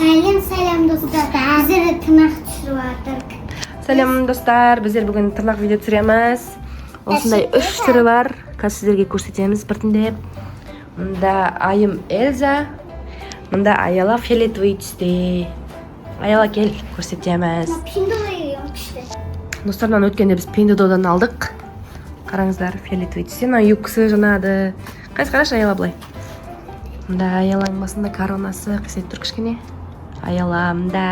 Сәлем достар. Біздер тырнақ түсіріп жатырмық. Сәлем достар, біздер бүгін тырнақ видео түсіреміз. Осындай 3 түрі бар. Қазір сіздерге көрсетеміз біртіндеп. Мұнда айым Эльза, мұнда Аяла фиолетовый түсте. Аяла кел, көрсетеміз. Пиндодай күшті. Достардан өткенде біз Пиндодан алдық. Қараңыздар, фиолетовый түсте. Мына юбкасы жанады. Қарашы Аяла былай. Мұнда Аяланың басында коронасы, қисайып тұр кішкене. Аяла, мұнда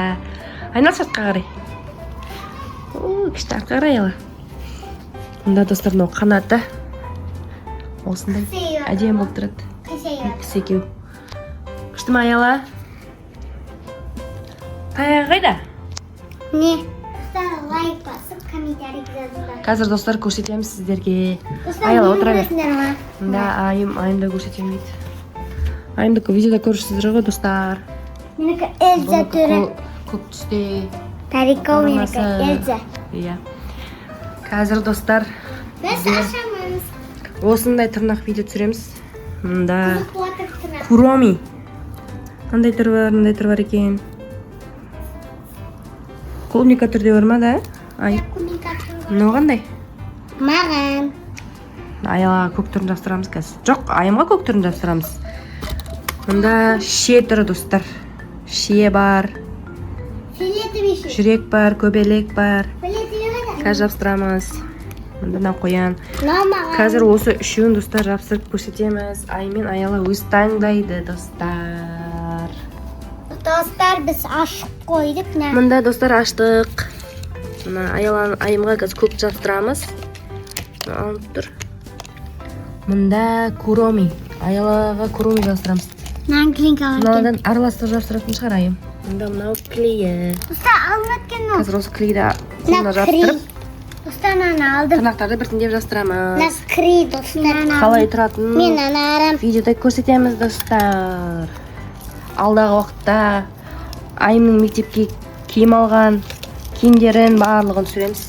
айналшы артқа қарай. Күшті артқа қарай Аяла. Мұнда достар мынау қанаты. Осындай әдемі болып тұрады. Үкісі екеу. Күшті ма Аяла? Таяғы қайда? Не? Лайк басып, комментарий жазыңдар. Қазір достар көрсетеміз сіздерге. Аяла отыра бер. Мұнда айымда көрсетемін дейді. Айымдікі видеода көрсіздер ғой достар. Менікі Эльза түрі. Көк түсте. Тарикау менікі Эльза. Иә. Қазір достар Біз ашамыз. осындай тырнақ видео түсіреміз. Мұнда Куроми. Қандай түрі бар екен? Клубника түрде бар ма да? Ай. Мынау қандай? Маған. Аялаға көк түрін жапсырамыз қазір. Жоқ, айымға көк түрін жапсырамыз. Мұнда шие түрі достар. Шие бар. Жүрек бар, көбелек бар. Қазір жапсырамыз. Мұнда мына қоян. Қазір осы үшеуін достар жапсырып көрсетеміз. Аймен Аяла өз таңдайды достар. Достар біз ашық қойдық. Мұнда достар аштық. Мына айымға қазір көк жапсырамыз. Алып тұр. Мұнда Куроми. Аялаға Куроми жапсырамыз. Мынадан араластырып жапсыратын шығар айым. Мұнда мынау клейі. Достар алынат кен ол. Қазір осы клейді қолына жапсырып. Достар ана алдым. Тырнақтарды біртіндеп жапсырамыз. Нас крей достар. Қалай тұратын Мен ана арам. видеода көрсетеміз достар. Алдағы уақытта айымның мектепке киім алған киімдерін барлығын түсіреміз.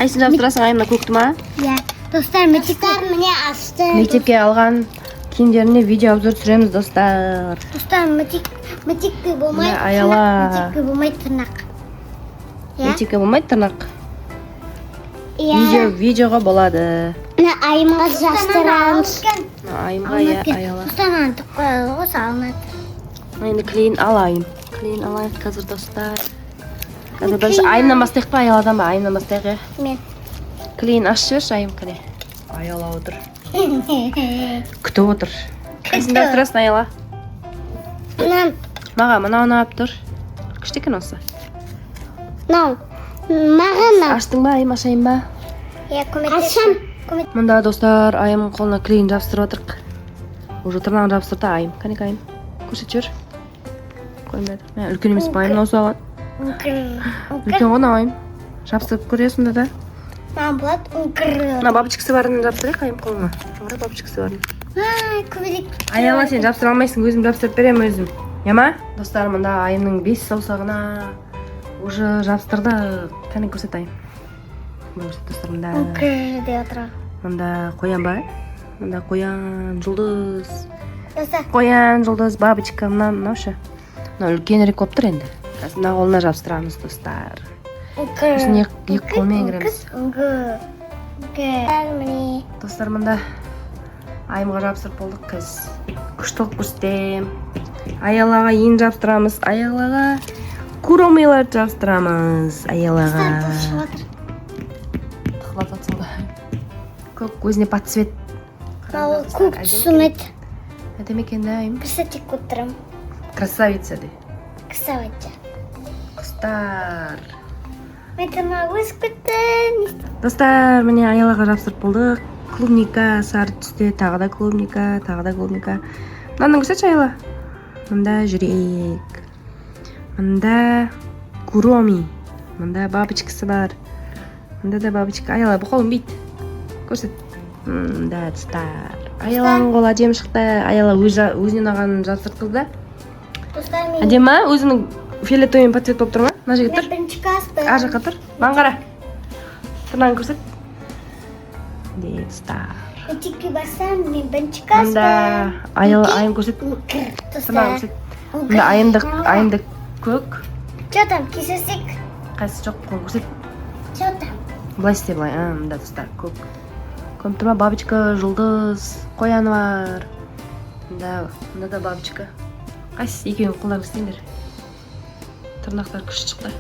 Қайсын жапсырасың айымна, көкті ма? Иә. Достар міне ашты. Мектепке алған киімдеріне видео обзор түсіреміз достар. Достар мектепке болмайды. Аяла. Мектепке болмайды тырнақ. Мектепке болмайды тырнақ. Видеоға болады. Мына айымға жастырамыз. Айымға Аяла. Достар антып қояды ғой салынады. Енді клейін алайын. Клейін алайық қазір достар. Қазір бірінші айымнан бастайық па, Аяладан ба? Айымнан бастайық. Мен. Клейін ашып жіберші айым кәне. Аяла отыр. Күтіп отыр. Қайсында тұрасың Аяла? Маға мынау ұнап тұр. Күшті екен осы. Маған аштың ба айым, ашайын ба? Ашам. Мұнда достар айым қолына клейін жапсырып отырық. Уже тырнағын жапсырды айым. Кәне айым. Көрсет жүр. Көрмеді. Үлкен емес па айым осы оған. Үлкен ғона айым. Жапсырып көресің да. Мына бабочкасы барын жапсырайық айым қолына. Жоғыра бабочкасы барын. Аяла сен жапсыра алмайсың, өзім жапсырып берем өзім. Яма? Достар, мұнда айымның 5 саусағына уже жапсырды. Кәне көрсет айым. Достар, мұнда қоян ба? Мұнда қоян, жұлдыз. Қоян, жұлдыз, бабочка, мынаушы. Үлкенірек болып тұр енді. Мына қолына жапсырамыз достар. Біздің екі қолмен кіреміз. Достар, мұнда айымға жапсырып болдық қыз. Күштілік көрсетем. Аялаға ең жапсырамыз. Аялаға Куромилар жапсырамыз. Аялаға тұқылап жатсың ба? Көк өзіне пат цвет. Көк түсінет. Әдем екен да айым. Красотик көттірім. Красавица де. Красавица. Құстар. Мен тырнақ өз күттім. Достар, міне Аялаға жапсырып болдық. Клубника, сары түсте, тағы да клубника, тағы да клубника. Мынаны көрсетші Аяла. Мұнда жүрек. Мұнда Куроми. Мұнда бабочкасы бар. Мұнда да бабочка. Аяла, бұл қолың бейт. Көрсет. Мұнда достар. Аяланың қолы әдемі шықты. Аяла өзінен ағанын жапсырып қылды. Әдемі ма? Өзінің фиолетовый пацет болып тұр ма? Мына жерге тұр. Ар жаққа тұр. Маған қара. Тырнағын көрсет. Достар. Мектепке барсам, мен бірінші класс. Мұнда айым көрсет. Тырнағын көрсет. Мында айымдык көк. Что там, кисесик? Кайсы жок, көрсөт. Что там? Былай істе былай. Мында достар, көк. Көрүп турма, бабочка, жұлдыз, қояны бар. Мында да бабочка. Кайсы экөөңүз колдоруңуз істеңдер. Тырнактар күшті шықты.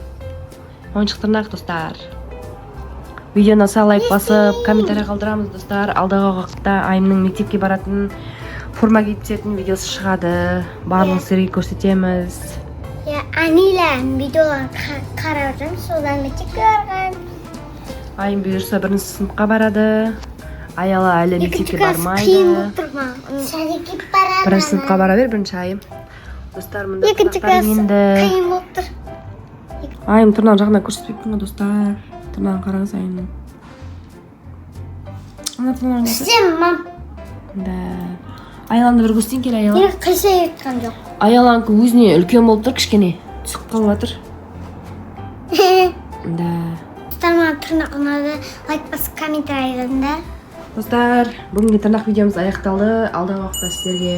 Ойыншық тырнақ достар. Видеоны аса лайк басып, комментарий қалдырамыз достар. Алдағы уақытта айымның мектепке баратын, форма киіп түсетін видеосы шығады. Барлығын сіздерге көрсетеміз. Анилар видеоларын қарап жүрмін, содан мектепке барған. Айым бұйырса бірінші сыныпқа барады. Аяла әлі мектепке бармайды. Қиын болып тұр ма? Сәдеке барады. Бірінші сыныпқа бара бер, бірінші айым. Достар, мұнда Екінші класс қиын болып тұр. Айым тырнақ жағына көрсетпейпін ғой достар. Тырнағын қараңыз айымның. Ана тырнағын көрсет. Істем, мам. Да. Аяланды бір көрсетейін кел аяла. Мен қисайып жатқан жоқ. Аяланыңкы өзіне үлкен болып тұр, кішкене түсіп қалып жатыр. Да. Достар, маған тырнақ ұнады. Лайк басып комментарий жазыңдар. Достар, бүгінгі тырнақ видеомыз аяқталды. Алдағы уақытта сіздерге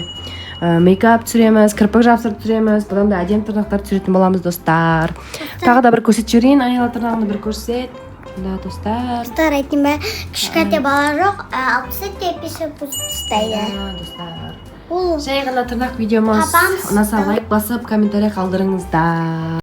мейкап түсіреміз, кірпік жабыстырып түсіреміз. Бұдан да әдемі тырнақтар түсіретін боламыз достар. Тағы да бір көрсетіп жіберейін, аяла тырнағымды бір көрсет. Да, достар. Достар, айтайын ба, кішкентай бала жоқ, 60 эпизод ұстайды. Да, достар. Ол Жай ғана тырнақ видеомыз Папам ұнаса лайк басып, комментарий қалдырыңыздар.